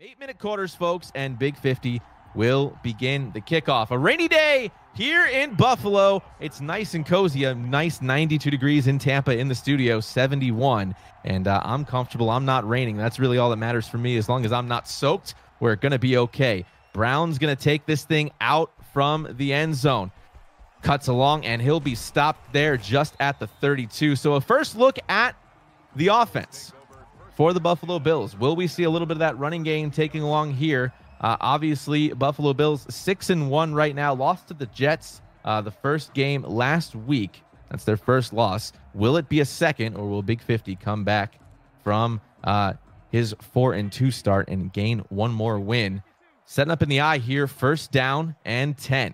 8-minute quarters, folks, and Big 50 will begin the kickoff. A rainy day here in Buffalo. It's nice and cozy. A nice 92 degrees in Tampa in the studio, 71. And I'm comfortable. I'm not raining. That's really all that matters for me. As long as I'm not soaked, we're going to be okay. Brown's going to take this thing out from the end zone. Cuts along, and he'll be stopped there just at the 32. So a first look at the offense for the Buffalo Bills. Will we see a little bit of that running game taking along here? Obviously, Buffalo Bills 6-1 right now. Lost to the Jets the first game last week. That's their first loss. Will it be a second, or will Big 50 come back from his 4-2 start and gain one more win? Setting up in the eye here, first down and 10.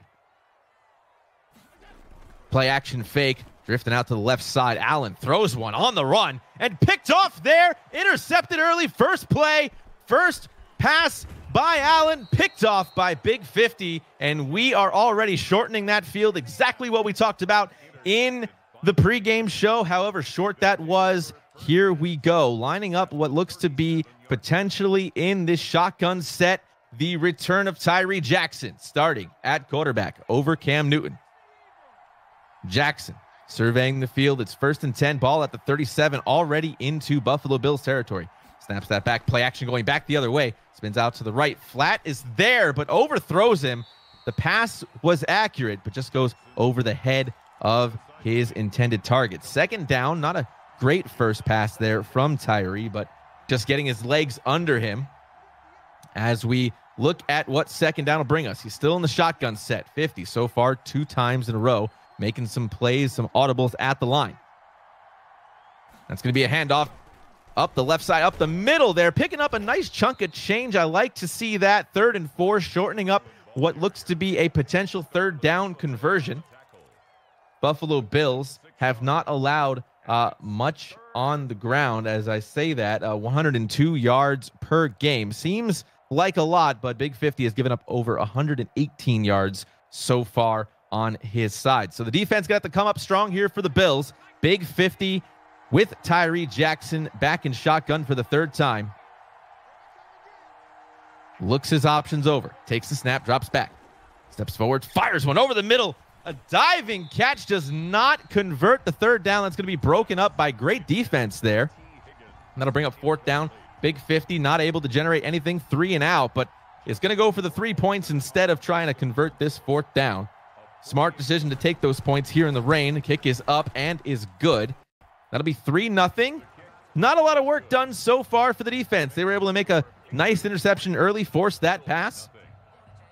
Play action fake. Drifting out to the left side. Allen throws one on the run and picked off there. Intercepted early. First play. First pass by Allen. Picked off by Big 50. And we are already shortening that field. Exactly what we talked about in the pregame show. However short that was. Here we go. Lining up what looks to be potentially in this shotgun set. The return of Tyree Jackson starting at quarterback over Cam Newton. Jackson surveying the field. It's 1st and 10. Ball at the 37, already into Buffalo Bills territory. Snaps that back. Play action going back the other way. Spins out to the right. Flat is there, but overthrows him. The pass was accurate, but just goes over the head of his intended target. Second down. Not a great first pass there from Tyree, but just getting his legs under him as we look at what second down will bring us. He's still in the shotgun set. 50 so far, 2 times in a row. Making some plays, some audibles at the line. That's going to be a handoff up the left side, up the middle there. Picking up a nice chunk of change. I like to see that. 3rd and 4, shortening up what looks to be a potential 3rd down conversion. Buffalo Bills have not allowed much on the ground. As I say that, 102 yards per game. Seems like a lot, but Big 50 has given up over 118 yards so far on his side. So the defense got to come up strong here for the Bills. Big 50 with Tyree Jackson back in shotgun for the 3rd time. Looks his options over. Takes the snap, drops back. Steps forward, fires one over the middle. A diving catch does not convert the 3rd down. That's going to be broken up by great defense there. And that'll bring up 4th down. Big 50 not able to generate anything, 3 and out, but it's going to go for the 3 points instead of trying to convert this 4th down. Smart decision to take those points here in the rain. The kick is up and is good. That'll be 3-0. Not a lot of work done so far for the defense. They were able to make a nice interception early, force that pass,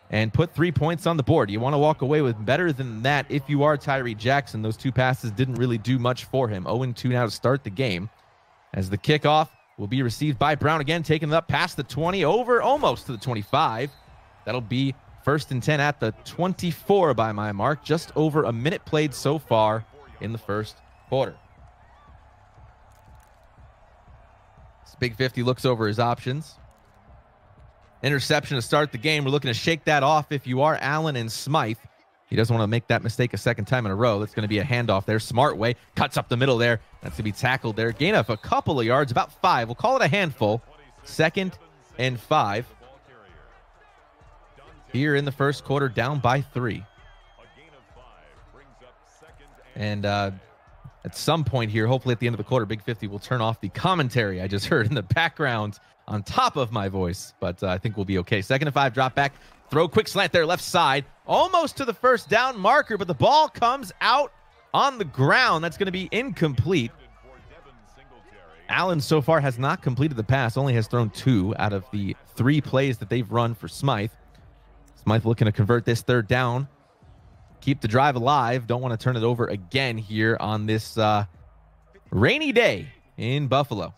and put 3 points on the board. You want to walk away with better than that if you are Tyree Jackson. Those 2 passes didn't really do much for him. 0-2 now to start the game, as the kickoff will be received by Brown again, taking it up past the 20, over almost to the 25. That'll be 1st and 10 at the 24 by my mark. Just over a minute played so far in the first quarter. This Big 50 looks over his options. Interception to start the game. We're looking to shake that off if you are Allen and Smythe. He doesn't want to make that mistake a 2nd time in a row. That's going to be a handoff there. Smart way. Cuts up the middle there. That's going to be tackled there. Gain of a couple of yards, about 5. We'll call it a handful. 2nd and 5. Here in the first quarter, down by 3. And at some point here, hopefully at the end of the quarter, Big 50 will turn off the commentary I just heard in the background on top of my voice. But I think we'll be okay. 2nd and 5, drop back. Throw, quick slant there, left side. Almost to the 1st down marker, but the ball comes out on the ground. That's going to be incomplete. Allen so far has not completed the pass, only has thrown 2 out of the 3 plays that they've run for Smythe. Smythe looking to convert this 3rd down. Keep the drive alive. Don't want to turn it over again here on this rainy day in Buffalo.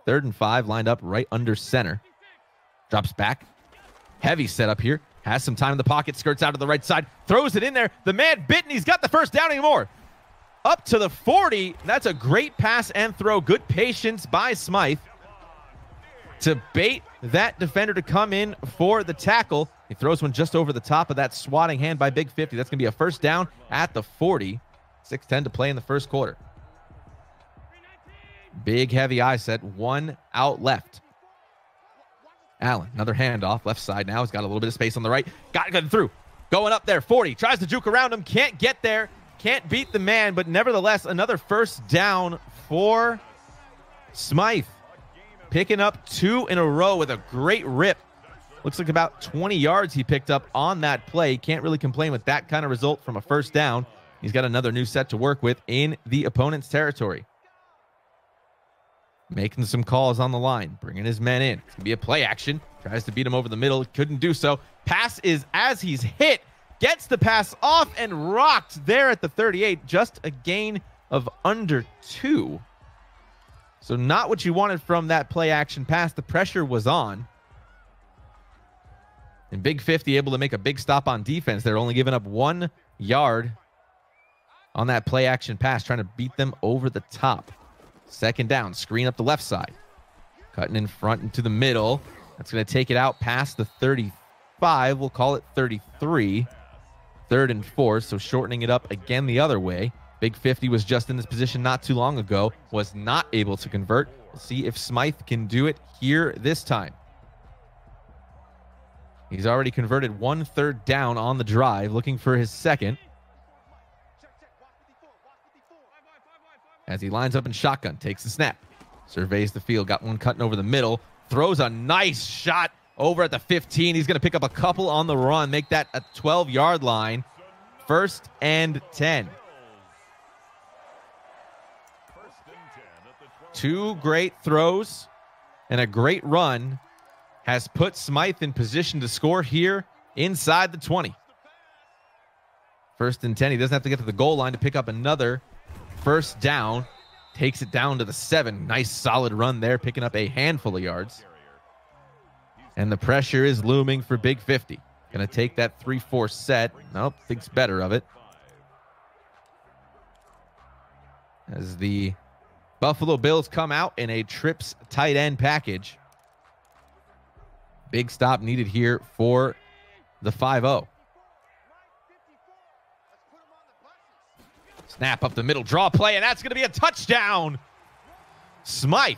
3rd and 5 lined up right under center. Drops back. Heavy setup here. Has some time in the pocket. Skirts out to the right side. Throws it in there. The man bit, and he's got the 1st down anymore. Up to the 40. That's a great pass and throw. Good patience by Smythe to bait that defender to come in for the tackle. He throws one just over the top of that swatting hand by Big 50. That's going to be a 1st down at the 40. 6:10 to play in the first quarter. Big heavy eye set. 1 out left. Allen, another handoff, left side now. He's got a little bit of space on the right. Got it through. Going up there, 40. Tries to juke around him. Can't get there. Can't beat the man, but nevertheless, another first down for Smythe. Picking up 2 in a row with a great rip. Looks like about 20 yards he picked up on that play. Can't really complain with that kind of result from a first down. He's got another new set to work with in the opponent's territory. Making some calls on the line, bringing his men in. It's going to be a play action. Tries to beat him over the middle. Couldn't do so. Pass is as he's hit. Gets the pass off and rocked there at the 38. Just a gain of under 2. So not what you wanted from that play action pass. The pressure was on. And Big 50 able to make a big stop on defense. They're only giving up 1 yard on that play action pass, trying to beat them over the top. Second down, screen up the left side. Cutting in front into the middle. That's going to take it out past the 35. We'll call it 33. 3rd and 4, so shortening it up again the other way. Big 50 was just in this position not too long ago. Was not able to convert. We'll see if Smythe can do it here this time. He's already converted 1 third down on the drive, looking for his second. As he lines up in shotgun, takes the snap, surveys the field, got one cutting over the middle, throws a nice shot over at the 15. He's going to pick up a couple on the run, make that a 12-yard line. 1st and 10. 2 great throws and a great run has put Smythe in position to score here inside the 20. 1st and 10. He doesn't have to get to the goal line to pick up another first down. Takes it down to the 7. Nice solid run there, picking up a handful of yards. And the pressure is looming for Big 50. Going to take that 3-4 set. Nope, thinks better of it. As the Buffalo Bills come out in a trips tight end package. Big stop needed here for the 5-0. Snap up the middle, draw play, and that's going to be a touchdown. Smythe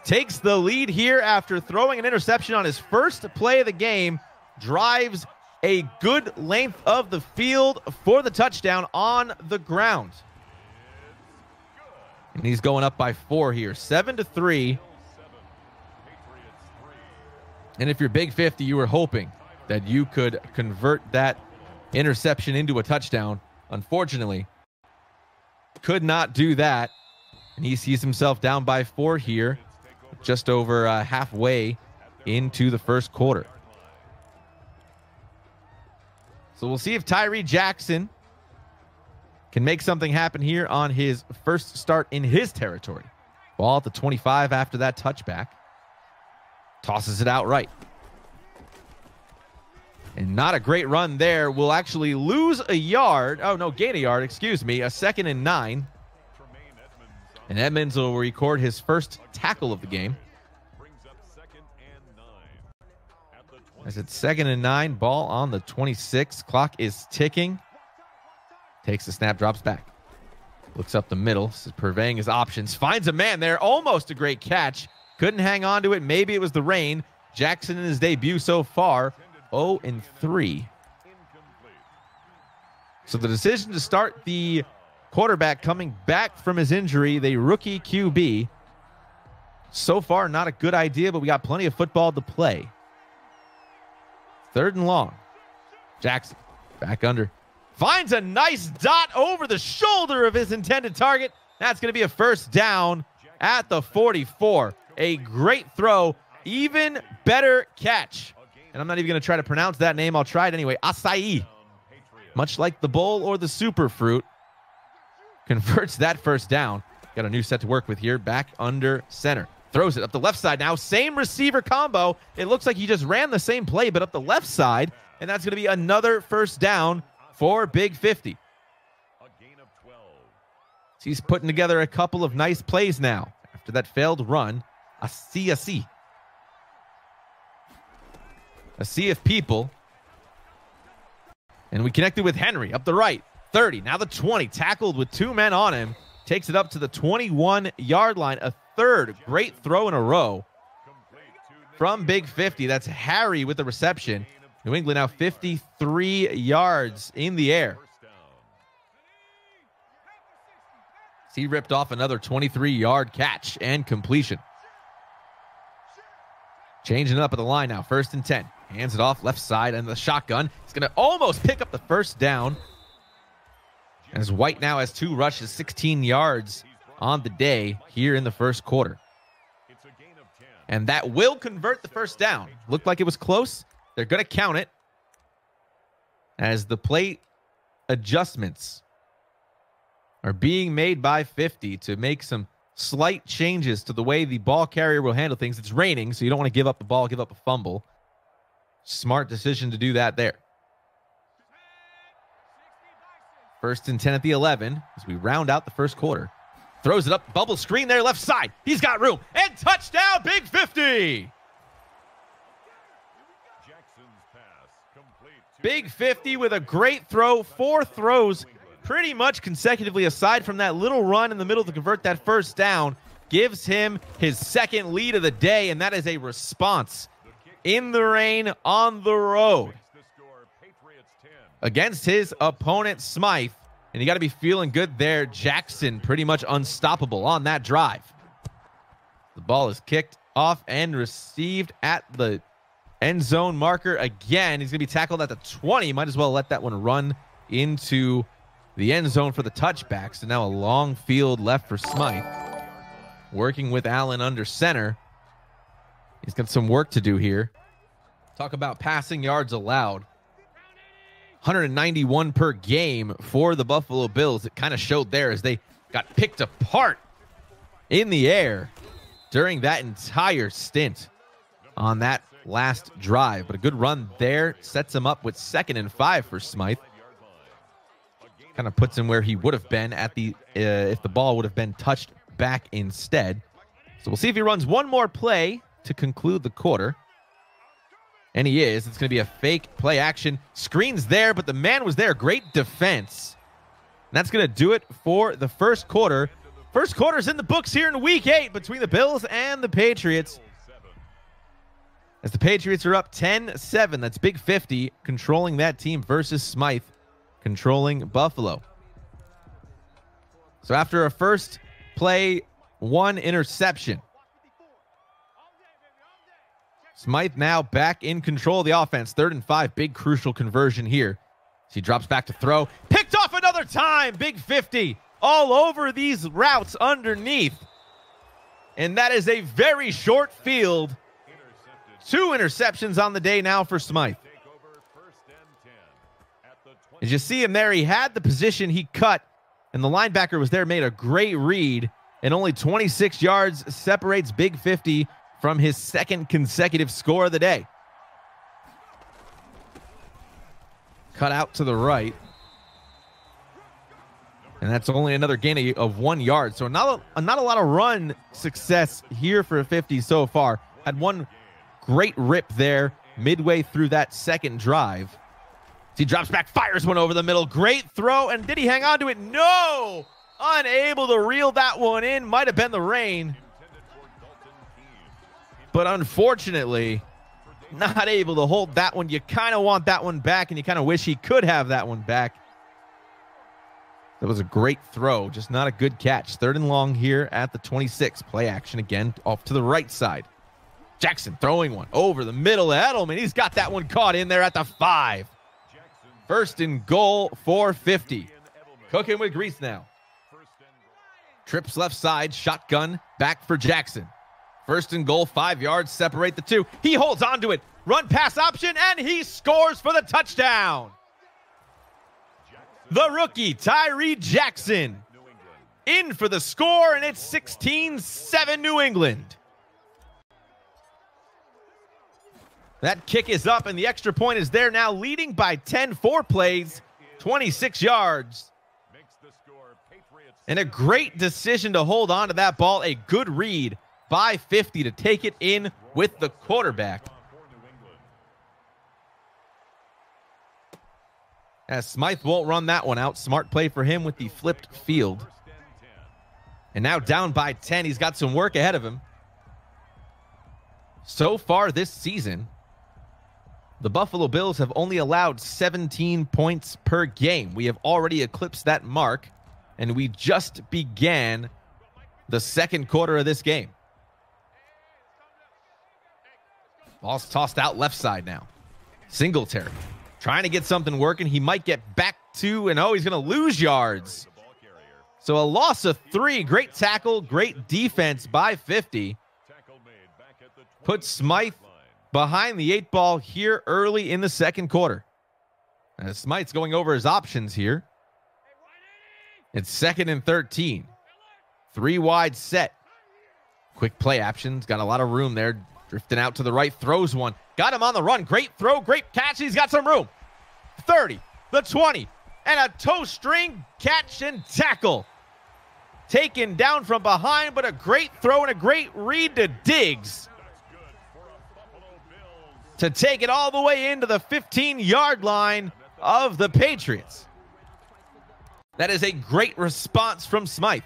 takes the lead here after throwing an interception on his first play of the game. Drives a good length of the field for the touchdown on the ground. And he's going up by 4 here, 7-3. And if you're Big 50, you were hoping that you could convert that interception into a touchdown. Unfortunately, could not do that. And he sees himself down by 4 here, just over halfway into the first quarter. So we'll see if Tyree Jackson can make something happen here on his first start in his territory. Ball at the 25 after that touchback. Tosses it out right. And not a great run there. Will actually lose a yard. Oh, no, gain a yard, excuse me. A 2nd and 9. And Edmonds will record his first tackle of the game. As it's 2nd and 9, ball on the 26. Clock is ticking. Takes the snap, drops back. Looks up the middle, purveying his options. Finds a man there, almost a great catch. Couldn't hang on to it. Maybe it was the rain. Jackson in his debut so far, 0-3. So the decision to start the quarterback coming back from his injury, the rookie QB. So far, not a good idea, but we got plenty of football to play. 3rd and long. Jackson back under. Finds a nice dot over the shoulder of his intended target. That's going to be a first down at the 44. A great throw, even better catch. And I'm not even going to try to pronounce that name. I'll try it anyway. Acai. Much like the bowl or the super fruit. Converts that first down. Got a new set to work with here. Back under center. Throws it up the left side now. Same receiver combo. It looks like he just ran the same play, but up the left side. And that's going to be another first down for Big 50. So he's putting together a couple of nice plays now. After that failed run, a sea of people. And we connected with Henry up the right. 30, now the 20. Tackled with 2 men on him. Takes it up to the 21-yard line. A 3rd great throw in a row from Big 50. That's Harry with the reception. New England now 53 yards in the air. He ripped off another 23-yard catch and completion. Changing it up at the line now. 1st and 10. Hands it off left side and the shotgun. He's going to almost pick up the first down. As White now has 2 rushes, 16 yards on the day here in the first quarter. And that will convert the first down. Looked like it was close. They're going to count it as the play adjustments are being made by 50 to make some slight changes to the way the ball carrier will handle things. It's raining, so you don't want to give up the ball, give up a fumble. Smart decision to do that there. 1st and 10 at the 11 as we round out the first quarter. Throws it up, bubble screen there, left side. He's got room, and touchdown, Big 50. Big 50 with a great throw, 4 throws pretty much consecutively aside from that little run in the middle to convert that first down. Gives him his 2nd lead of the day, and that is a response in the rain on the road against his opponent, Smythe. And you got to be feeling good there. Jackson pretty much unstoppable on that drive. The ball is kicked off and received at the end zone marker again. He's going to be tackled at the 20. Might as well let that one run into the end zone for the touchback. So now a long field left for Smythe. Working with Allen under center. He's got some work to do here. Talk about passing yards allowed. 191 per game for the Buffalo Bills. It kind of showed there as they got picked apart in the air during that entire stint on that last drive. But a good run there sets him up with 2nd and 5 for Smythe. Kind of puts him where he would have been at the if the ball would have been touched back instead. So we'll see if he runs one more play to conclude the quarter. And he is. It's going to be a fake play action. Screens there, but the man was there. Great defense. And that's going to do it for the first quarter. First quarter's in the books here in Week 8 between the Bills and the Patriots. As the Patriots are up 10-7. That's Big 50 controlling that team versus Smythe controlling Buffalo. So after a first play, 1 interception. Smythe now back in control of the offense. 3rd and 5. Big crucial conversion here. He drops back to throw. Picked off another time. Big 50 all over these routes underneath. And that is a very short field. 2 interceptions on the day now for Smythe. As you see him there, he had the position, he cut, and the linebacker was there, made a great read, and only 26 yards separates Big 50 from his 2nd consecutive score of the day. Cut out to the right. And that's only another gain of 1 yard. So not a lot of run success here for 50 so far. Had one great rip there midway through that 2nd drive. He drops back, fires one over the middle. Great throw, and did he hang on to it? No! Unable to reel that one in. Might have been the rain. But unfortunately, not able to hold that one. You kind of want that one back, and you kind of wish he could have that one back. That was a great throw, just not a good catch. 3rd and long here at the 26. Play action again off to the right side. Jackson throwing one over the middle of Edelman. He's got that one caught in there at the 5. 1st and goal for 50. Cooking with grease now. Trips left side, shotgun back for Jackson. 1st and goal, 5 yards, separate the 2. He holds on to it. Run pass option, and he scores for the touchdown. The rookie, Tyree Jackson, in for the score, and it's 16-7 New England. That kick is up, and the extra point is there now, leading by 10, 4 plays, 26 yards. And a great decision to hold on to that ball. A good read by 50 to take it in with the quarterback. As Smythe won't run that one out. Smart play for him with the flipped field. And now down by 10. He's got some work ahead of him. So far this season, the Buffalo Bills have only allowed 17 points per game. We have already eclipsed that mark, and we just began the second quarter of this game. Ball's tossed out left side now. Singletary trying to get something working. He might get back to, and oh, he's going to lose yards. So a loss of 3. Great tackle, great defense by 50. Put Smythe behind the 8 ball here early in the second quarter. As Smythe's going over his options here. It's 2nd and 13. 3 wide set. Quick play options. Got a lot of room there. Drifting out to the right. Throws one. Got him on the run. Great throw. Great catch. He's got some room. 30. The 20. And a toe string catch and tackle. Taken down from behind, but a great throw and a great read to Diggs to take it all the way into the 15-yard line of the Patriots. That is a great response from Smythe.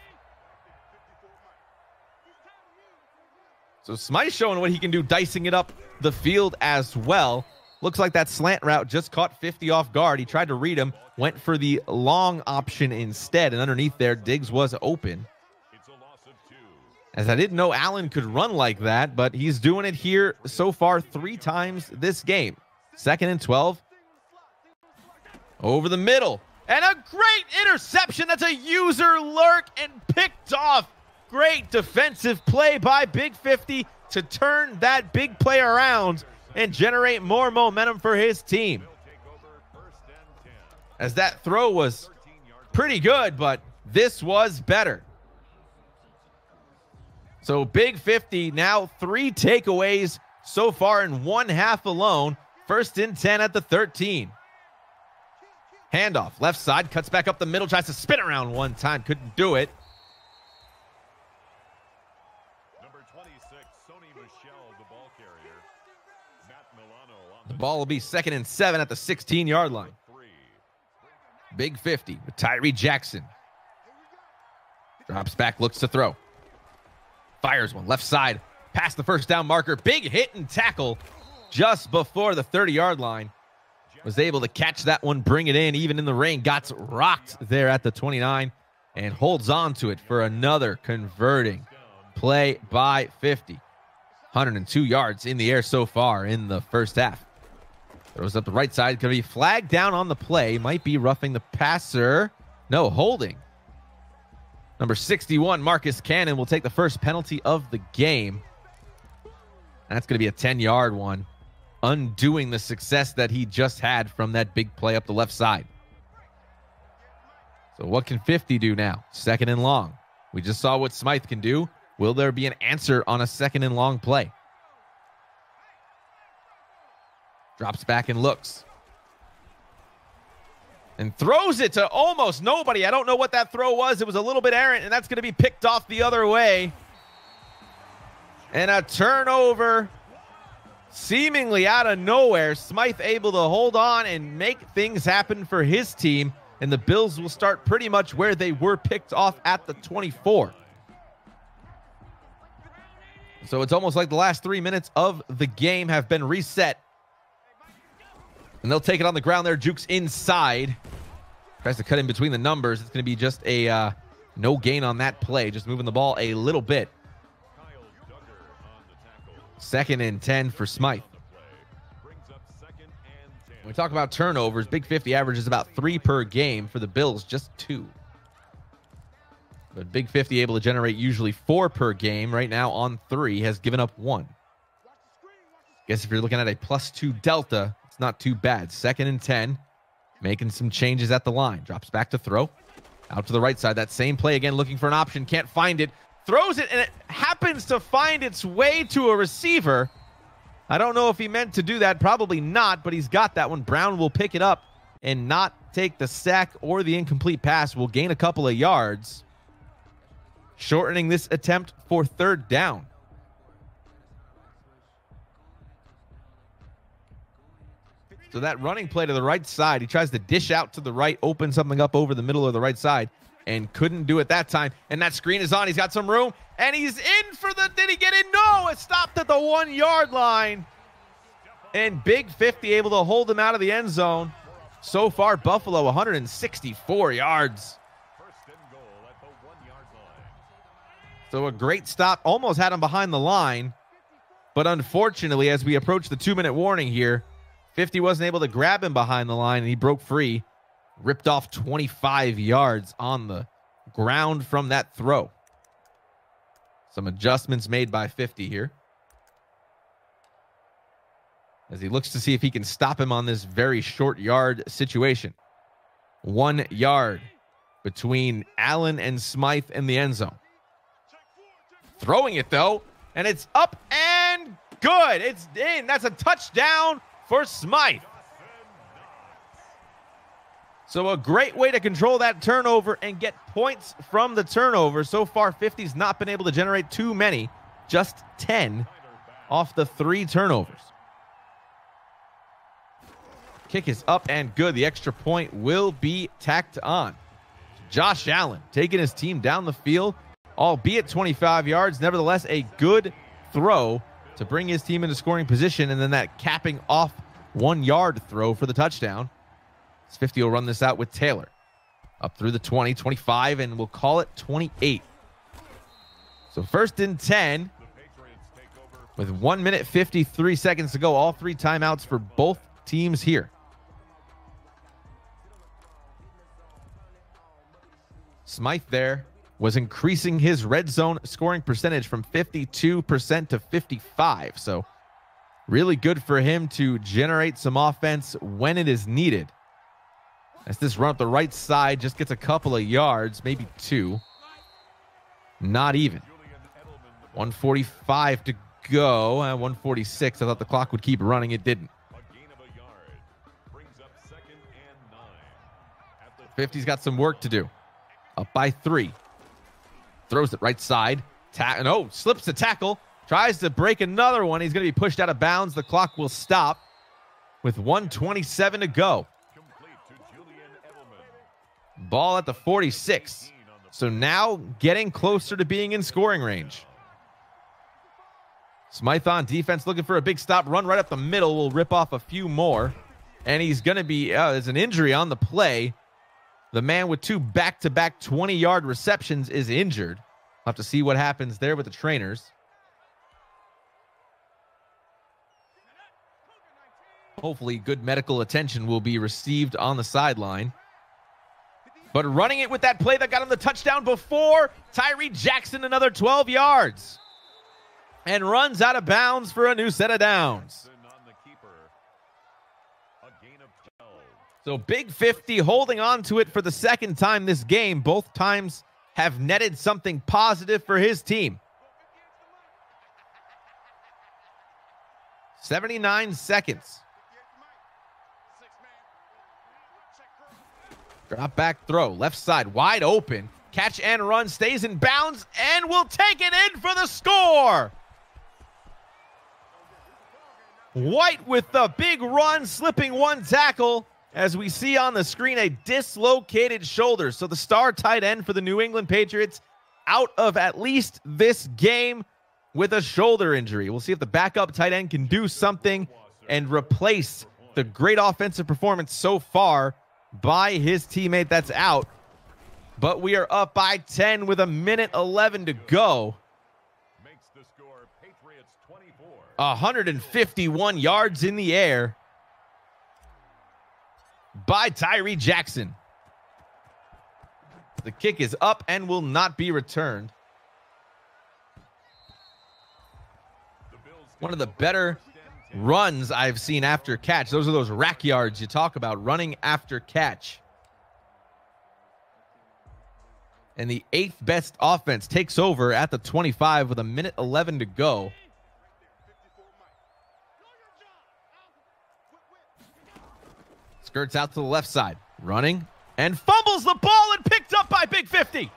So Smythe showing what he can do, dicing it up the field as well. Looks like that slant route just caught 50 off guard. He tried to read him, went for the long option instead, and underneath there, Diggs was open. As I didn't know Allen could run like that, but he's doing it here so far 3 times this game. 2nd and 12. Over the middle. And a great interception. That's a user lurk and picked off. Great defensive play by Big 50 to turn that big play around and generate more momentum for his team. As that throw was pretty good, but this was better. So Big 50 now 3 takeaways so far in 1 half alone. 1st and 10 at the 13. Handoff, left side, cuts back up the middle, tries to spin around one time, couldn't do it. Number 26, Sony Michel, the ball carrier. Matt Milano on the ball will be 2nd and 7 at the 16-yard line. Big 50 with Tyree Jackson. Drops back, looks to throw. Fires one, left side, past the first down marker. Big hit and tackle just before the 30-yard line. Was able to catch that one, bring it in, even in the rain. Got rocked there at the 29 and holds on to it for another converting play by 50. 102 yards in the air so far in the first half. Throws up the right side. Going to be flagged down on the play. Might be roughing the passer. No, holding. Number 61, Marcus Cannon, will take the first penalty of the game. That's going to be a 10-yard one, undoing the success that he just had from that big play up the left side. So what can 50 do now? 2nd and long. We just saw what Smythe can do. Will there be an answer on a 2nd and long play? Drops back and looks. And throws it to almost nobody. I don't know what that throw was. It was a little bit errant, and that's going to be picked off the other way. And a turnover seemingly out of nowhere. Smythe able to hold on and make things happen for his team. And the Bills will start pretty much where they were picked off at the 24. So it's almost like the last 3 minutes of the game have been reset. And they'll take it on the ground there. Juke's inside. Tries to cut in between the numbers. It's going to be just a no gain on that play. Just moving the ball a little bit. 2nd and 10 for Smythe. When we talk about turnovers, Big 50 averages about 3 per game. For the Bills, just 2. But Big 50 able to generate usually 4 per game. Right now on 3, has given up 1. Guess if you're looking at a +2 delta, it's not too bad. 2nd and 10. Making some changes at the line. Drops back to throw. Out to the right side. That same play again, looking for an option. Can't find it. Throws it, and it happens to find its way to a receiver. I don't know if he meant to do that. Probably not, but he's got that one. Brown will pick it up and not take the sack or the incomplete pass. Will gain a couple of yards, shortening this attempt for 3rd down. So that running play to the right side, he tries to dish out to the right, open something up over the middle of the right side, and couldn't do it that time. And that screen is on. He's got some room, and he's in for the... Did he get in? No! It stopped at at the 1 yard line. And Big 50 able to hold him out of the end zone. So far, Buffalo 164 yards. So a great stop. Almost had him behind the line. But unfortunately, as we approach the 2-minute warning here, 50 wasn't able to grab him behind the line, and he broke free. Ripped off 25 yards on the ground from that throw. Some adjustments made by 50 here, as he looks to see if he can stop him on this very short yard situation. 1 yard between Allen and Smythe in the end zone. Throwing it, though, and it's up and good. It's in. That's a touchdown for Smythe. So a great way to control that turnover and get points from the turnover. So far, 50's not been able to generate too many, just 10 off the 3 turnovers. Kick is up and good. The extra point will be tacked on. Josh Allen taking his team down the field, albeit 25 yards. Nevertheless, a good throw to bring his team into scoring position, and then that capping off 1 yard throw for the touchdown. 50 will run this out with Taylor. Up through the 20, 25, and we'll call it 28. So 1st and 10 with 1 minute 53 seconds to go. All 3 timeouts for both teams here. Smythe there was increasing his red zone scoring percentage from 52% to 55%. So really good for him to generate some offense when it is needed. As this run up the right side just gets a couple of yards, maybe 2. Not even. 1:45 to go. 1:46. I thought the clock would keep running. It didn't. 50's got some work to do. Up by 3. Throws it right side. Slips the tackle. Tries to break another one. He's going to be pushed out of bounds. The clock will stop with 1:27 to go. Ball at the 46. So now getting closer to being in scoring range. Smythe on defense looking for a big stop. Run right up the middle. Will rip off a few more. And he's going to be, there's an injury on the play. The man with 2 back-to-back 20-yard receptions is injured. We'll have to see what happens there with the trainers. Hopefully good medical attention will be received on the sideline. But running it with that play that got him the touchdown before, Tyree Jackson another 12 yards. And runs out of bounds for a new set of downs. So Big 50 holding on to it for the 2nd time this game. Both times have netted something positive for his team. 79 seconds. Drop back throw, left side, wide open. Catch and run, stays in bounds, and will take it in for the score. White with the big run, slipping 1 tackle. As we see on the screen, a dislocated shoulder. So the star tight end for the New England Patriots out of at least this game with a shoulder injury. We'll see if the backup tight end can do something and replace the great offensive performance so far by his teammate that's out. But we are up by 10 with 1:11 to go. Makes the score Patriots 24. 151 yards in the air by Tyree Jackson. The kick is up and will not be returned. One of the better runs I've seen after catch. Those are those rack yards you talk about, running after catch. And the 8th best offense takes over at the 25 with 1:11 to go. Skirts out to the left side, running and fumbles the ball and picked up by Big 50.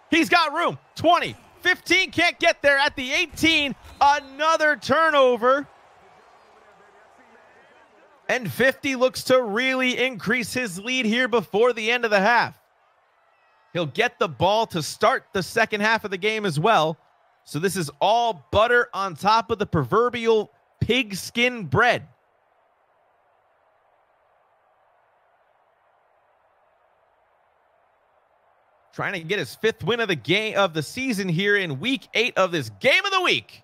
He's got room. 20, 15, can't get there at the 18. Another turnover. And 50 looks to really increase his lead here before the end of the half. He'll get the ball to start the second half of the game as well. So this is all butter on top of the proverbial pigskin bread. Trying to get his 5th win of the season here in week 8 of this game of the week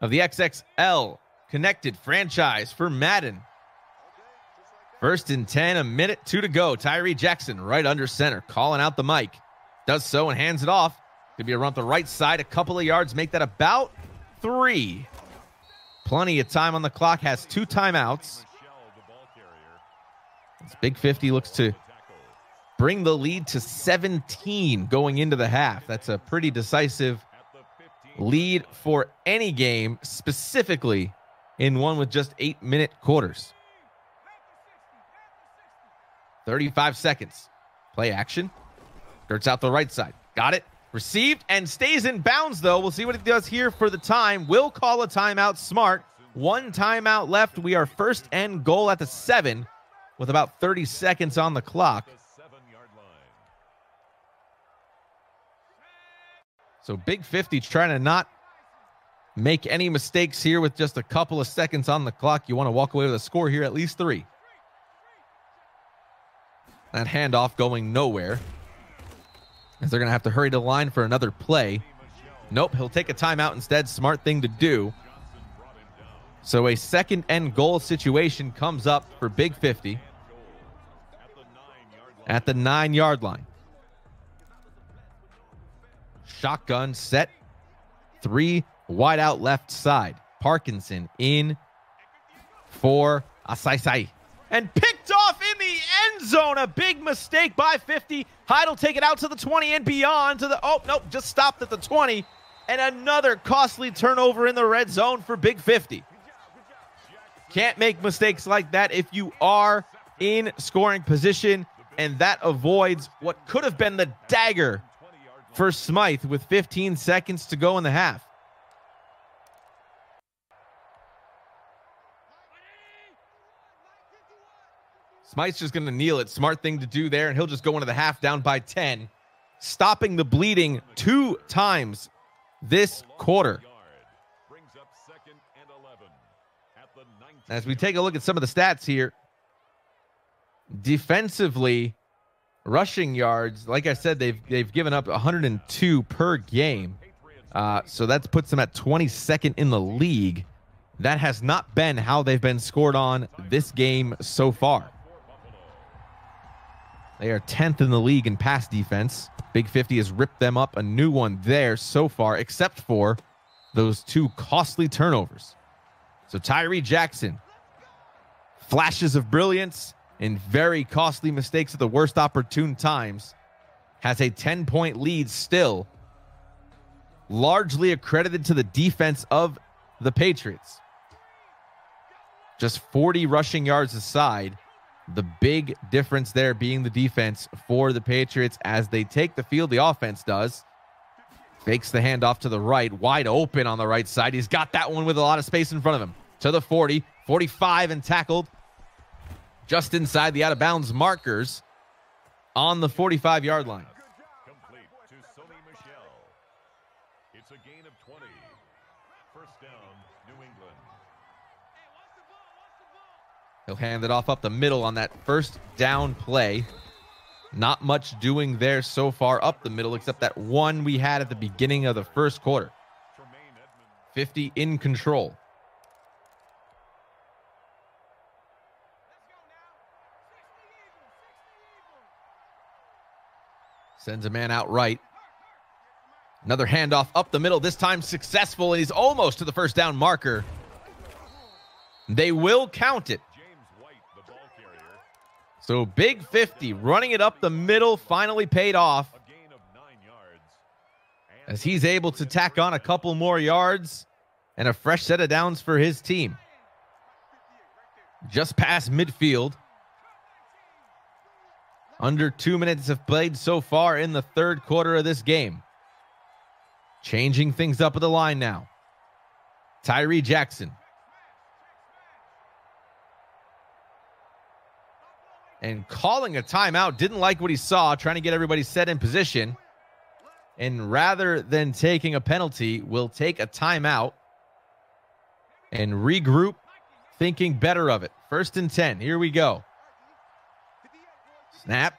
of the XXL Connected franchise for Madden. 1st and 10, a minute 2 to go. Tyree Jackson right under center, calling out the mic. Does so and hands it off. Could be around the right side, a couple of yards, make that about 3. Plenty of time on the clock, has 2 timeouts. This Big 50 looks to bring the lead to 17 going into the half. That's a pretty decisive lead for any game, specifically in one with just 8-minute quarters. 35 seconds. Play action. Skirts out the right side. Got it. Received and stays in bounds, though. We'll see what he does here for the time. Will call a timeout. Smart. 1 timeout left. We are 1st and goal at the 7 with about 30 seconds on the clock. So Big 50 trying to not make any mistakes here with just a couple of seconds on the clock. You want to walk away with a score here, at least 3. That handoff going nowhere, as they're going to have to hurry to the line for another play. Nope, he'll take a timeout instead. Smart thing to do. So a 2nd and goal situation comes up for Big 50 at the 9-yard line. Shotgun set. 3 wide out left side. Parkinson in for Asai. And picked off in the end zone. A big mistake by 50. Hyde will take it out to the 20 and beyond to the, oh, nope, just stopped at the 20. And another costly turnover in the red zone for Big 50. Can't make mistakes like that if you are in scoring position, and that avoids what could have been the dagger for Smythe with 15 seconds to go in the half. Smythe's just going to kneel it. Smart thing to do there, and he'll just go into the half down by 10, stopping the bleeding 2 times this quarter. As we take a look at some of the stats here, defensively, rushing yards, like I said, they've given up 102 per game. So that puts them at 22nd in the league. That has not been how they've been scored on this game so far. They are 10th in the league in pass defense. Big 50 has ripped them up a new one there so far, except for those 2 costly turnovers. So Tyree Jackson, flashes of brilliance and very costly mistakes at the worst opportune times, has a 10-point lead still, largely accredited to the defense of the Patriots. Just 40 rushing yards aside, the big difference there being the defense for the Patriots as they take the field. The offense does. Fakes the handoff to the right, wide open on the right side. He's got that one with a lot of space in front of him. To the 40, 45, and tackled just inside the out-of-bounds markers on the 45-yard line. Complete to Sony Michel. It's a gain of 20. 1st down, New England. He'll hand it off up the middle on that 1st down play. Not much doing there so far up the middle, except that one we had at the beginning of the 1st quarter. 50 in control. Sends a man out right. Another handoff up the middle, this time successful, and he's almost to the 1st down marker. They will count it. So Big 50 running it up the middle finally paid off, as he's able to tack on a couple more yards and a fresh set of downs for his team. Just past midfield. Under 2 minutes have played so far in the 3rd quarter of this game. Changing things up at the line now. Tyree Jackson. And calling a timeout. Didn't like what he saw. Trying to get everybody set in position. And rather than taking a penalty, we'll take a timeout and regroup, thinking better of it. 1st and 10. Here we go. Snap.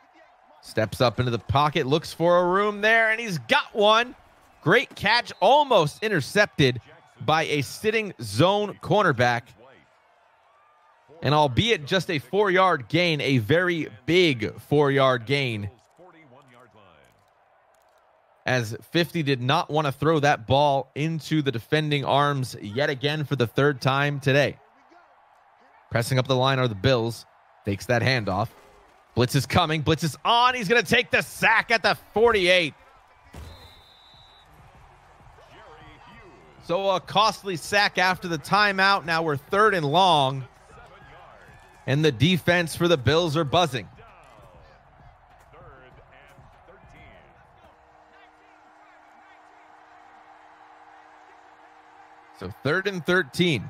Steps up into the pocket, looks for a room there, and he's got one. Great catch, almost intercepted by a sitting zone cornerback. And albeit just a 4-yard gain, a very big 4-yard gain, as 50 did not want to throw that ball into the defending arms yet again for the 3rd time today. Pressing up the line are the Bills. Takes that handoff. Blitz is coming. Blitz is on. He's going to take the sack at the 48. So a costly sack after the timeout. Now we're 3rd and long. And the defense for the Bills are buzzing. So 3rd and 13.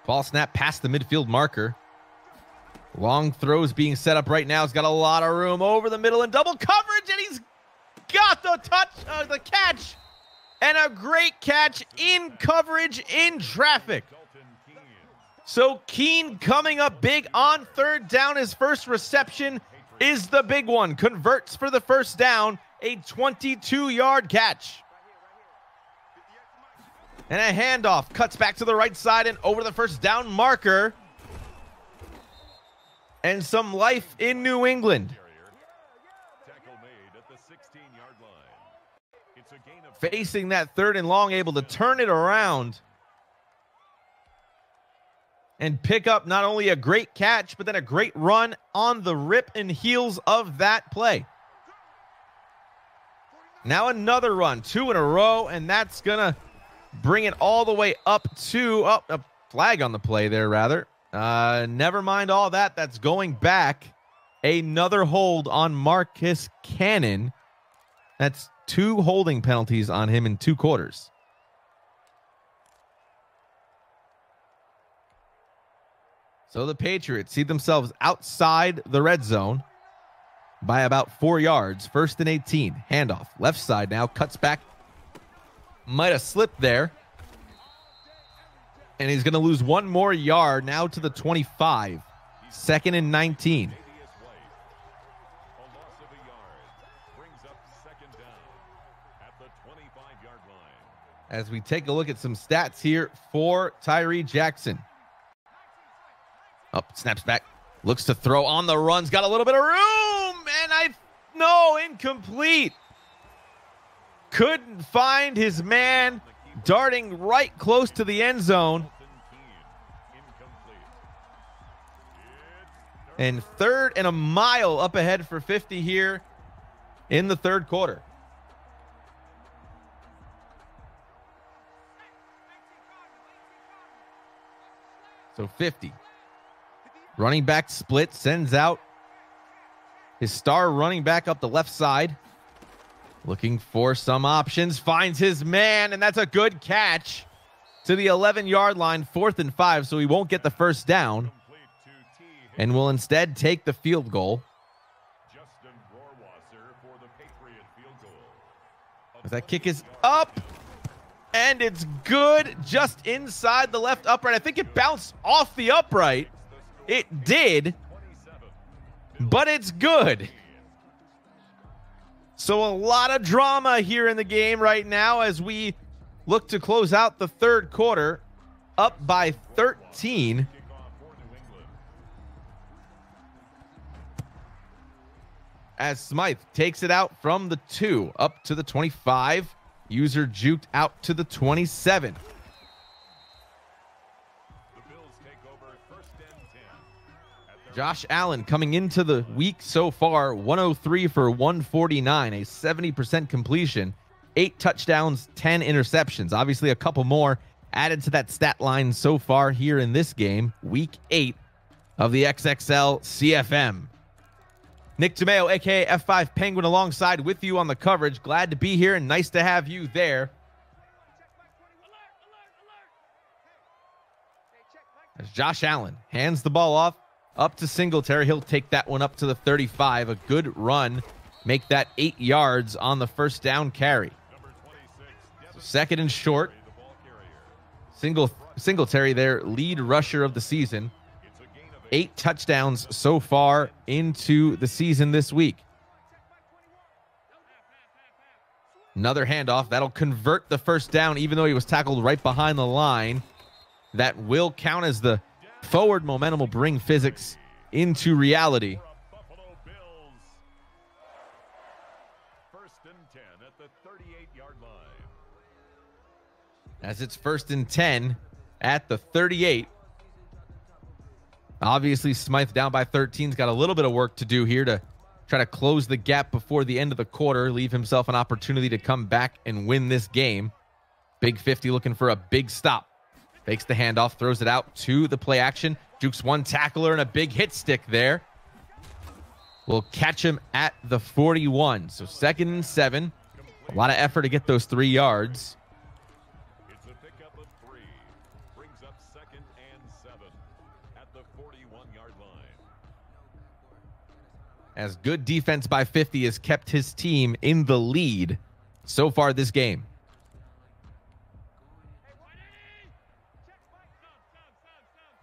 Ball snap past the midfield marker. Long throws being set up right now. He's got a lot of room over the middle and double coverage, and he's got the catch, and a great catch in coverage in traffic. So Keene coming up big on 3rd down. His first reception is the big one. Converts for the 1st down, a 22-yard catch. And a handoff, cuts back to the right side and over the 1st down marker. And some life in New England. Facing that 3rd and long, able to turn it around and pick up not only a great catch, but then a great run on the rip and heels of that play. Now another run, 2 in a row, and that's going to bring it all the way up to a flag on the play there, rather. Never mind all that. That's going back. Another hold on Marcus Cannon. That's 2 holding penalties on him in 2 quarters. So the Patriots see themselves outside the red zone by about 4 yards. 1st and 18. Handoff. Left side now. Cuts back. Might have slipped there. And he's going to lose 1 more yard now to the 25. 2nd and 19. As we take a look at some stats here for Tyree Jackson. Up, snaps back. Looks to throw on the runs. Got a little bit of room. And incomplete. Couldn't find his man. Darting right close to the end zone. And 3rd and a mile up ahead for 50 here in the 3rd quarter. So 50. Running back split, sends out his star running back up the left side. Looking for some options, finds his man, and that's a good catch to the 11-yard line, 4th and 5, so he won't get the 1st down and will instead take the field goal. As that kick is up, and it's good just inside the left upright. I think it bounced off the upright. It did, but it's good. So a lot of drama here in the game right now as we look to close out the 3rd quarter, up by 13. As Smythe takes it out from the 2 up to the 25. User juked out to the 27. Josh Allen coming into the week so far, 103 for 149, a 70% completion, 8 touchdowns, 10 interceptions. Obviously a couple more added to that stat line so far here in this game, week 8 of the XXL CFM. Nick Tomeo, aka F5 Penguin, alongside with you on the coverage. Glad to be here and nice to have you there. As Josh Allen hands the ball off up to Singletary. He'll take that one up to the 35. A good run make that 8 yards on the first down carry. So second and short. Singletary, their lead rusher of the season. 8 touchdowns so far into the season this week. Another handoff. That'll convert the first down, even though he was tackled right behind the line. That will count as the forward momentum will bring physics into reality. First and 10 at the 38-yard line. As it's first and 10 at the 38. Obviously, Smythe down by 13's got a little bit of work to do here to try to close the gap before the end of the quarter, leave himself an opportunity to come back and win this game. Big 50 looking for a big stop. Fakes the handoff, throws it out to the play action. Jukes one tackler and a big hit stick there. Will catch him at the 41. So second and 7. A lot of effort to get those 3 yards. It's a pickup of 3. Brings up second and 7 at the 41-yard line. As good defense by 50 has kept his team in the lead so far this game.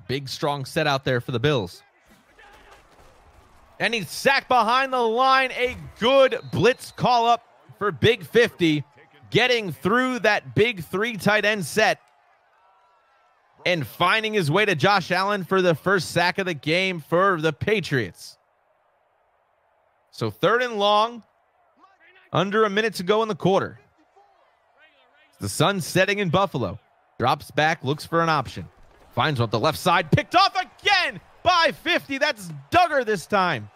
Big, strong set out there for the Bills. And he's sacked behind the line. A good blitz call up for Big 50, getting through that big 3 tight end set and finding his way to Josh Allen for the first sack of the game for the Patriots. So third and long, under a minute to go in the quarter. The sun setting in Buffalo. Drops back, looks for an option. Finds one up the left side, picked off again by 50. That's Duggar this time.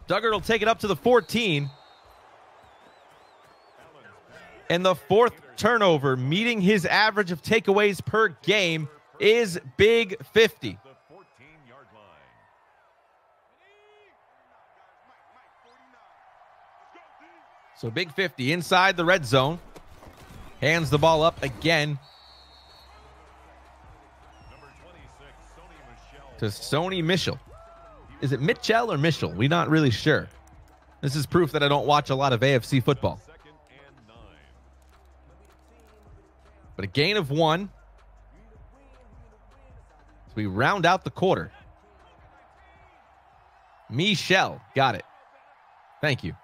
Duggar will take it up to the 14. And the 4th turnover, meeting his average of takeaways per game, is Big 50. The 14-yard line. So Big 50 inside the red zone. Hands the ball up again Number 26, to Sony Michel. Is it Mitchell or Michel? We're not really sure. This is proof that I don't watch a lot of AFC football. second and 9. But a gain of 1. So we round out the quarter. Michel. Got it. Thank you.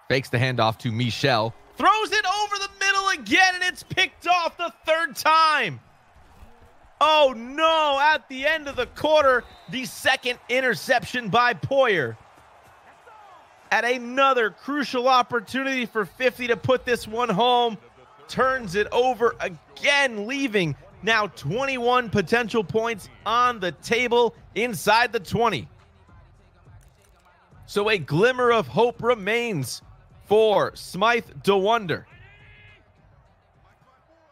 Fakes the handoff to Michel. Throws it over the middle again, and it's picked off the 3rd time. Oh, no. At the end of the quarter, the 2nd interception by Poyer. At another crucial opportunity for 50 to put this one home. Turns it over again, leaving now 21 potential points on the table inside the 20. So a glimmer of hope remains for Smythe DeWonder.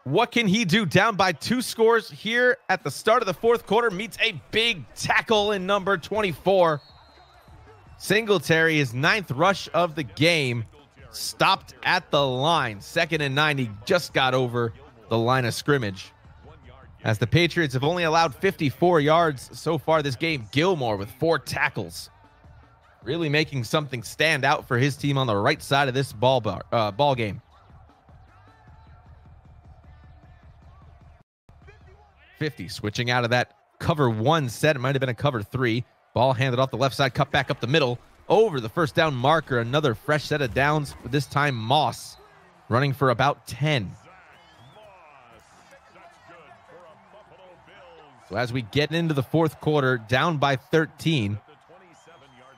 What can he do? Down by 2 scores here at the start of the 4th quarter. Meets a big tackle in number 24. Singletary, his 9th rush of the game, stopped at the line. 2nd and 9. He just got over the line of scrimmage. As the Patriots have only allowed 54 yards so far this game. Gilmore with 4 tackles. Really making something stand out for his team on the right side of this ball game. 50 switching out of that cover 1 set. It might have been a cover 3. Ball handed off the left side, cut back up the middle. Over the first down marker. Another fresh set of downs. But this time Moss running for about 10. So as we get into the 4th quarter, down by 13.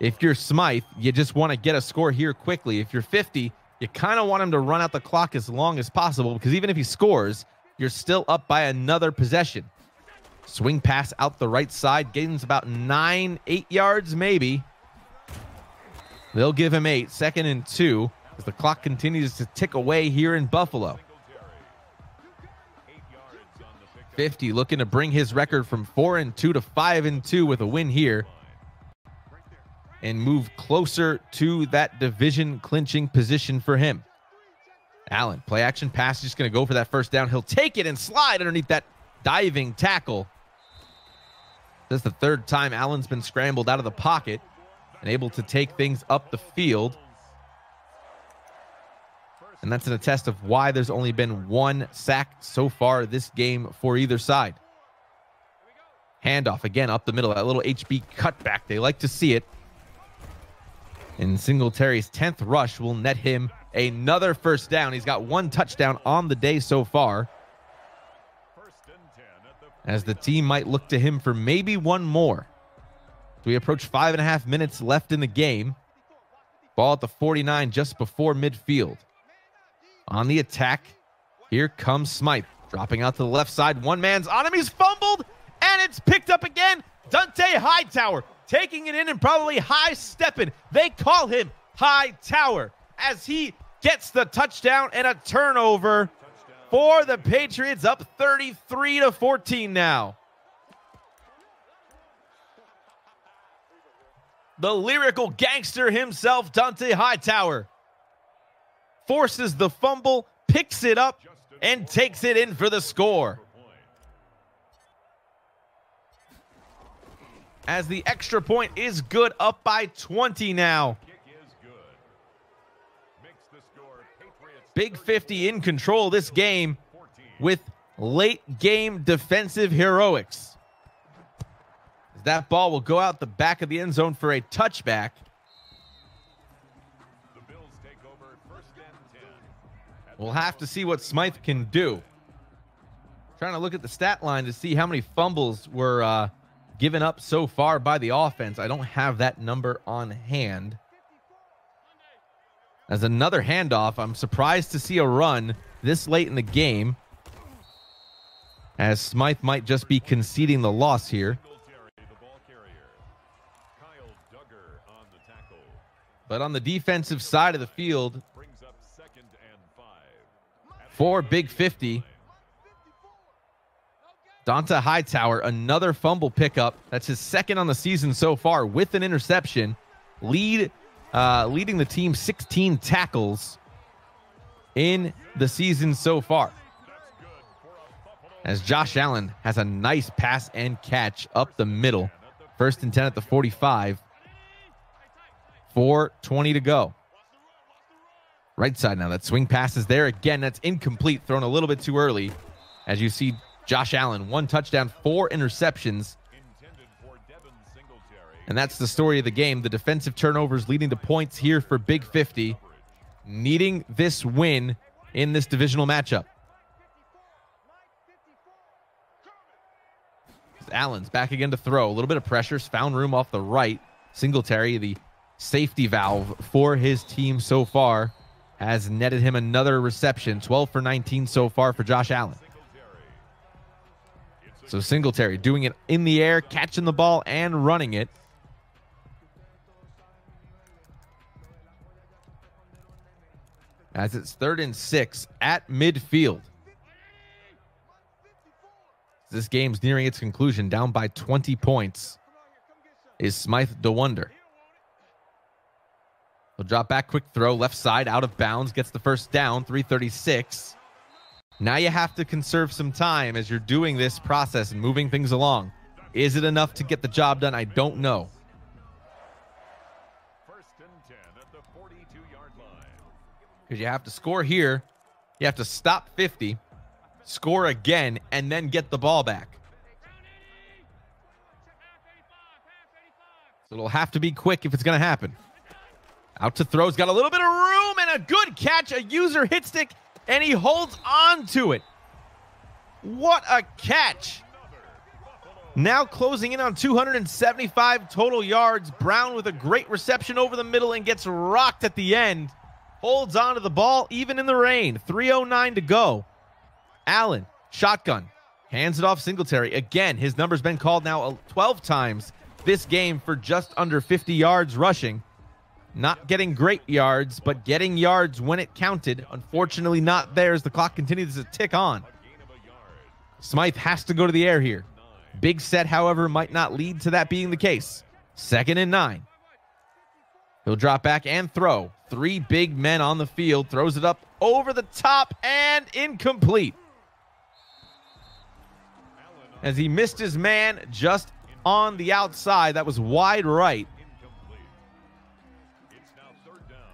If you're Smythe, you just want to get a score here quickly. If you're 50, you kind of want him to run out the clock as long as possible, because even if he scores, you're still up by another possession. Swing pass out the right side, gains about 8 yards maybe. They'll give him 8. 2nd and 2 as the clock continues to tick away here in Buffalo. 50 looking to bring his record from 4-2 to 5-2 with a win here, and move closer to that division clinching position for him. Allen, play action pass, just going to go for that first down. He'll take it and slide underneath that diving tackle. This is the third time Allen's been scrambled out of the pocket and able to take things up the field. And that's an attest of why there's only been one sack so far this game for either side. Handoff again up the middle, that little HB cutback. They like to see it. And Singletary's 10th rush will net him another first down. He's got one touchdown on the day so far, as the team might look to him for maybe one more. So we approach 5.5 minutes left in the game. Ball at the 49 just before midfield. On the attack, here comes Smythe. Dropping out to the left side. One man's on him. He's fumbled, and it's picked up again. Dante Hightower taking it in and probably high-stepping. They call him Hightower as he gets the touchdown and a turnover for the Patriots, up 33-14 now. The lyrical gangster himself, Dante Hightower, forces the fumble, picks it up, and takes it in for the score. As the extra point is good, up by 20 now. Big 50 in control this game with late game defensive heroics. That ball will go out the back of the end zone for a touchback. We'll have to see what Smythe can do. Trying to look at the stat line to see how many fumbles were given up so far by the offense. I don't have that number on hand. As another handoff, I'm surprised to see a run this late in the game, as Smythe might just be conceding the loss here. But on the defensive side of the field, for Big 50, Dante Hightower, another fumble pickup. That's his second on the season so far with an interception. Leading the team 16 tackles in the season so far. As Josh Allen has a nice pass and catch up the middle. 1st and 10 at the 45. 4:20 to go. Right side now. That swing pass is there. Again, that's incomplete. Thrown a little bit too early. As you see, Josh Allen, 1 touchdown, 4 interceptions. And that's the story of the game. The defensive turnovers leading to points here for Big 50. Needing this win in this divisional matchup. Allen's back again to throw. A little bit of pressure. Found room off the right. Singletary, the safety valve for his team so far, has netted him another reception. 12 for 19 so far for Josh Allen. So Singletary doing it in the air, catching the ball and running it. As it's 3rd and 6 at midfield. This game's nearing its conclusion, down by 20 points. Is Smythe DeWonder. He'll drop back, quick throw, left side, out of bounds, gets the first down, 3:36. Now you have to conserve some time as you're doing this process and moving things along. Is it enough to get the job done? I don't know. 1st and 10 at the 42-yard line. Because you have to score here. You have to stop 50, score again, and then get the ball back. So it'll have to be quick if it's going to happen. Out to throw. He's got a little bit of room and a good catch. A user hit stick, and he holds on to it. What a catch. Now closing in on 275 total yards. Brown with a great reception over the middle and gets rocked at the end. Holds on to the ball even in the rain. 3:09 to go. Allen, shotgun. Hands it off Singletary. Again, his number's been called now 12 times this game for just under 50 yards rushing. Not getting great yards, but getting yards when it counted. Unfortunately, not there as the clock continues to tick on. Smythe has to go to the air here. Big set, however, might not lead to that being the case. 2nd and 9. He'll drop back and throw. 3 big men on the field. Throws it up over the top and incomplete. As he missed his man just on the outside. That was wide right.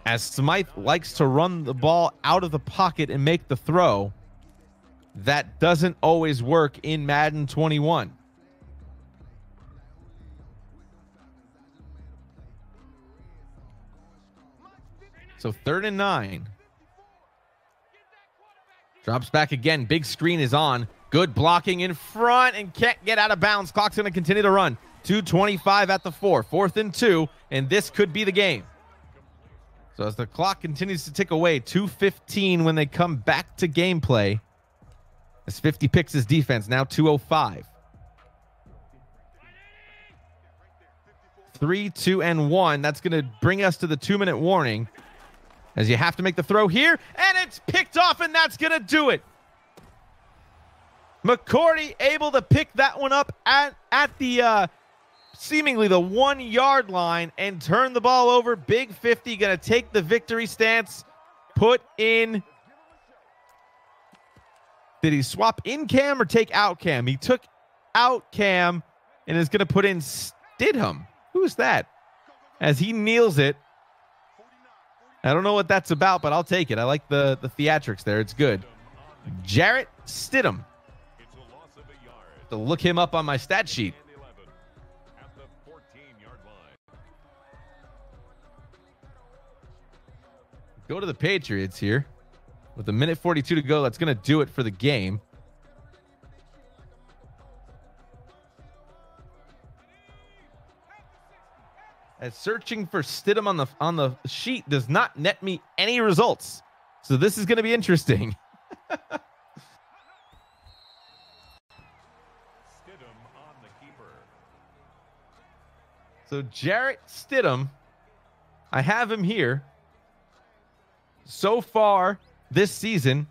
As Smythe likes to run the ball out of the pocket and make the throw. That doesn't always work in Madden 21. So 3rd and 9. Drops back again. Big screen is on. Good blocking in front and can't get out of bounds. Clock's going to continue to run. 2:25 at the 4. 4th and 2, and this could be the game. So as the clock continues to tick away, 2:15 when they come back to gameplay. As 50 picks his defense, now 2:05. 3, 2, and 1. That's going to bring us to the 2-minute warning. As you have to make the throw here, and it's picked off, and that's going to do it. McCourty able to pick that one up at the seemingly the 1-yard line and turn the ball over. Big 50 going to take the victory stance. Put in. Did he swap in Cam or take out Cam? He took out Cam and is going to put in Stidham. Who's that? As he kneels it. I don't know what that's about, but I'll take it. I like the theatrics there. It's good. Jarrett Stidham. To look him up on my stat sheet. Go to the Patriots here. With a minute 42 to go, that's going to do it for the game. As searching for Stidham on the sheet does not net me any results. So this is going to be interesting. Stidham on the keeper. So Jarrett Stidham, I have him here. So far this season,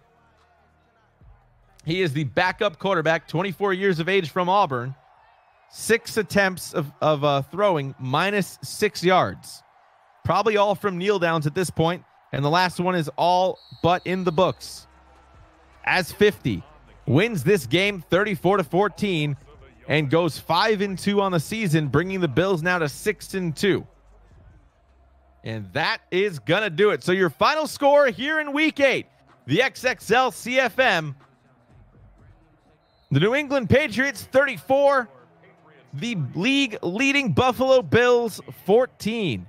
he is the backup quarterback, 24 years of age from Auburn. 6 attempts of throwing, -6 yards. Probably all from kneel downs at this point, and the last one is all but in the books. As 50 wins this game 34-14 and goes 5-2 on the season, bringing the Bills now to 6-2. And that is going to do it. So your final score here in Week 8, the XXL CFM, the New England Patriots 34, the league-leading Buffalo Bills 14.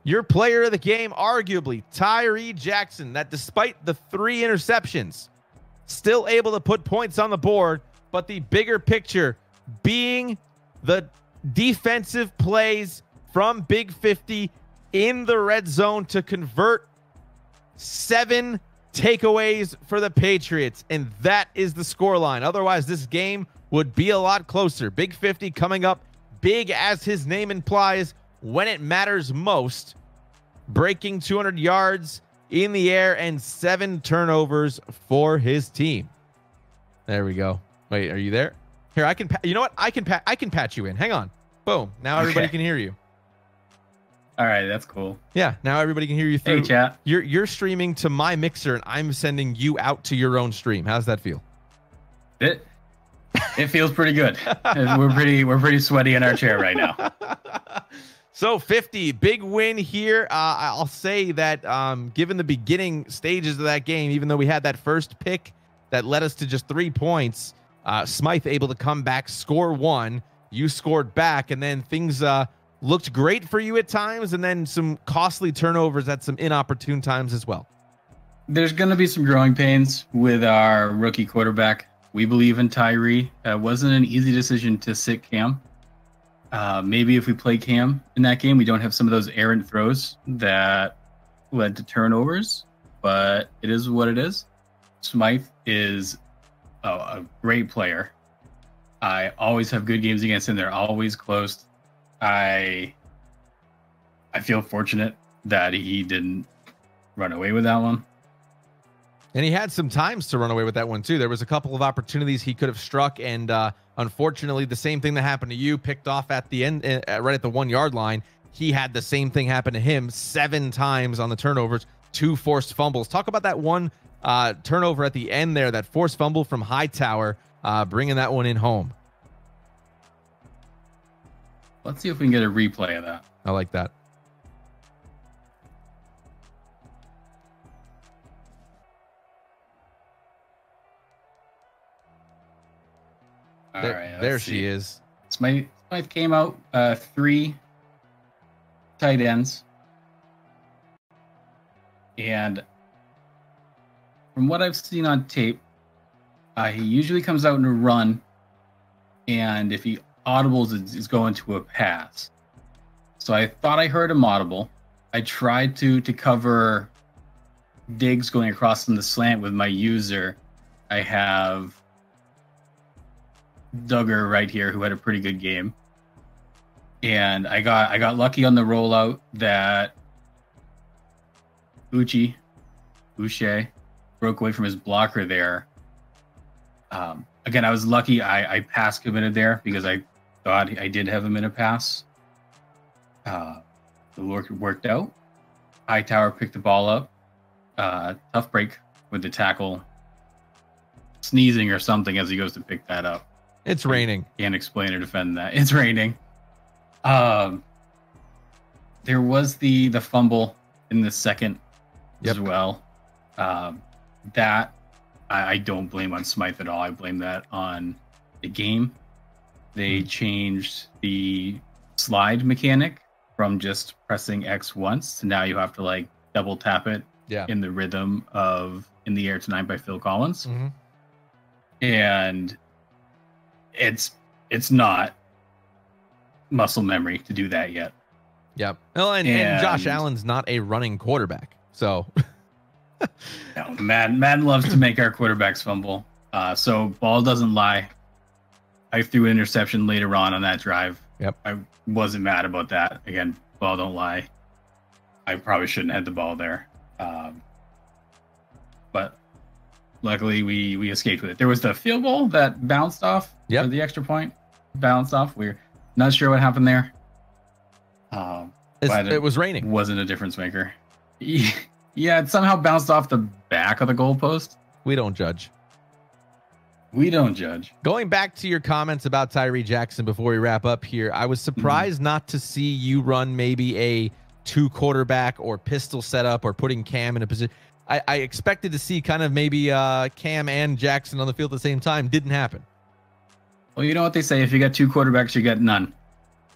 Your player of the game, arguably, Tyree Jackson, that despite the 3 interceptions, still able to put points on the board, but the bigger picture being the defensive plays from Big 50 in the red zone to convert 7 takeaways for the Patriots. And that is the scoreline. Otherwise, this game would be a lot closer. Big 50 coming up big, as his name implies, when it matters most. Breaking 200 yards in the air and 7 turnovers for his team. There we go. Wait, are you there? Here, I can. You know what? I can patch you in. Hang on. Boom. Now everybody can hear you. All right, that's cool. Yeah, now everybody can hear you through. Hey, chat. You're streaming to my mixer, and I'm sending you out to your own stream. How's that feel? It feels pretty good. We're pretty sweaty in our chair right now. So 50, big win here. I'll say that given the beginning stages of that game, even though we had that first pick that led us to just 3 points, Smythe able to come back, score 1. You scored back, and then things looked great for you at times, and then some costly turnovers at some inopportune times as well. There's going to be some growing pains with our rookie quarterback. We believe in Tyree. It wasn't an easy decision to sit Cam. Maybe if we play Cam in that game, we don't have some of those errant throws that led to turnovers, but it is what it is. Smythe is a great player. I always have good games against him. They're always close. I feel fortunate that he didn't run away with that one. And he had some times to run away with that one, too. There was a couple of opportunities he could have struck, and unfortunately, the same thing that happened to you, picked off at the end, right at the 1-yard line. He had the same thing happen to him 7 times on the turnovers, 2 forced fumbles. Talk about that one turnover at the end there, that forced fumble from Hightower, bringing that one in home. Let's see if we can get a replay of that. I like that. All right, there she is. Smythe came out 3 tight ends. And from what I've seen on tape, he usually comes out in a run. And if he audibles, it's going to a pass. So I thought I heard him audible. I tried to cover digs going across from the slant with my user. I have Duggar right here, who had a pretty good game. And I got lucky on the rollout that Uche broke away from his blocker there. Again, I was lucky. I pass committed there because I thought I did have him in a pass. The worked out. Hightower picked the ball up. Tough break with the tackle sneezing or something as he goes to pick that up. It's raining. Can't explain or defend that. It's raining. There was the fumble in the second as well. That I don't blame on Smythe at all. I blame that on the game. They changed the slide mechanic from just pressing X once to now you have to like double tap it in the rhythm of In the Air Tonight by Phil Collins. Mm-hmm. And it's not muscle memory to do that yet. Yep. Well, and Josh Allen's not a running quarterback, so no, Madden loves to make our quarterbacks fumble. So ball doesn't lie. I threw an interception later on that drive. Yep. I wasn't mad about that. Again, ball don't lie. I probably shouldn't have had the ball there. But luckily we escaped with it. There was the field goal that bounced off. Yeah. The extra point bounced off. We're not sure what happened there. It was raining. Wasn't a difference maker. Yeah, it somehow bounced off the back of the goalpost. We don't judge. We don't judge. Going back to your comments about Tyree Jackson before we wrap up here, I was surprised not to see you run maybe a 2 quarterback or pistol setup or putting Cam in a position. I expected to see kind of maybe Cam and Jackson on the field at the same time. Didn't happen. Well, you know what they say. If you got 2 quarterbacks, you get none.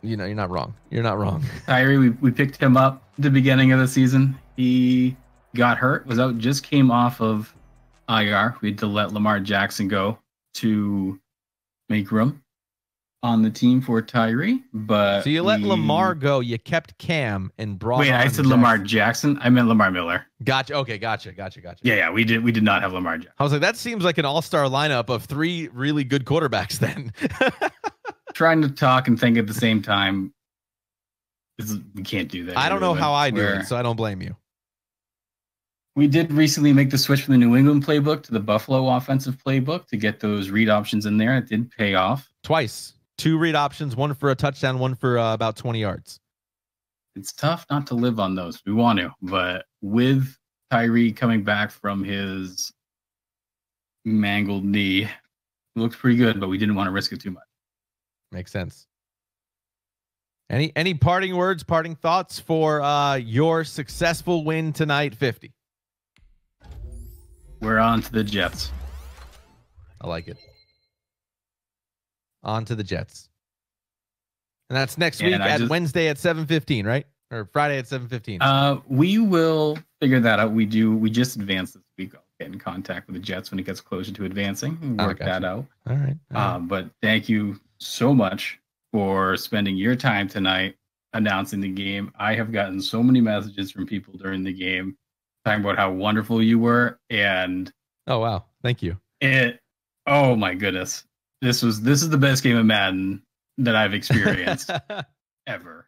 You know, you're not wrong. You're not wrong. Tyree, we picked him up at the beginning of the season. He got hurt, was out, just came off of IR. We had to let Lamar Jackson go to make room on the team for Tyree. But so you let Lamar go, you kept Cam and brought I said Jackson. Lamar Jackson. I meant Lamar Miller. Gotcha. Okay, gotcha. Yeah, we did not have Lamar Jackson. I was like, that seems like an all-star lineup of 3 really good quarterbacks then. Trying to talk and think at the same time. We can't do that. I don't know how I do it, so I don't blame you. We did recently make the switch from the New England playbook to the Buffalo offensive playbook to get those read options in there. It did pay off. Twice. 2 read options, 1 for a touchdown, 1 for about 20 yards. It's tough not to live on those. We want to, but with Tyree coming back from his mangled knee, it looks pretty good, but we didn't want to risk it too much. Makes sense. Any parting words, parting thoughts for your successful win tonight, 50? We're on to the Jets. I like it. On to the Jets. And that's next week at Wednesday at 7:15, right? Or Friday at 7:15. We will figure that out. We just advanced this week. I'll get in contact with the Jets when it gets closer to advancing and work that out. All right. But thank you so much for spending your time tonight announcing the game. I have gotten so many messages from people during the game talking about how wonderful you were, and oh wow, thank you. Oh my goodness, this is the best game of Madden that I've experienced ever.